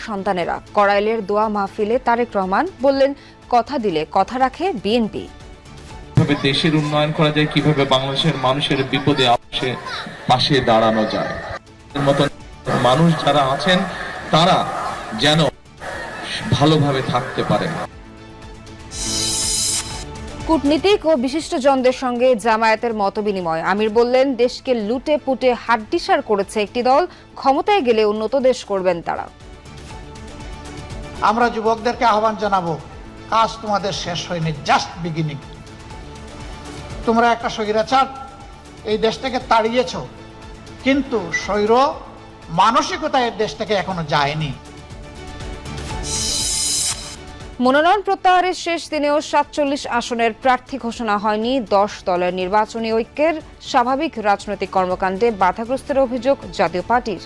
সন্তানেরা করাইলের দোয়া মাহফিলে তারেক রহমান বললেন, কথা দিলে কথা রাখে বিএনপি। কিভাবে দেশের উন্নয়ন করা যায়, কিভাবে বাংলাদেশের মানুষের বিপদে আপদে পাশে দাঁড়ানো যায়, এর মতো মানুষ যারা আছেন তারা যেন ভালোভাবে থাকতে পারেন। কূটনীতিক ও বিশিষ্টজনদের সঙ্গে জামায়াতের মতবিনিময়। আমির বললেন, দেশকে লুটে পুটে হাড্ডিসার করেছে একটি দল, ক্ষমতায় গেলে উন্নত দেশ করবেন তারা। আমরা যুবকদেরকে আহ্বান জানাবো, কাজ তোমাদের শেষ হয়নি, জাস্ট বিগিনিং। তোমরা একটা স্বৈরাচার এই দেশ থেকে তাড়িয়েছ, কিন্তু স্বৈর মানসিকতা এই দেশ থেকে এখনো যায়নি। মনোনয়ন প্রত্যাহারের শেষ দিনেও ৪৭ আসনের প্রার্থী ঘোষণা হয়নি। ১০ দলের নির্বাচনী ঐক্যের স্বাভাবিক রাজনৈতিক কর্মকাণ্ডে বাধাগ্রস্তের অভিযোগ জাতীয় পার্টির।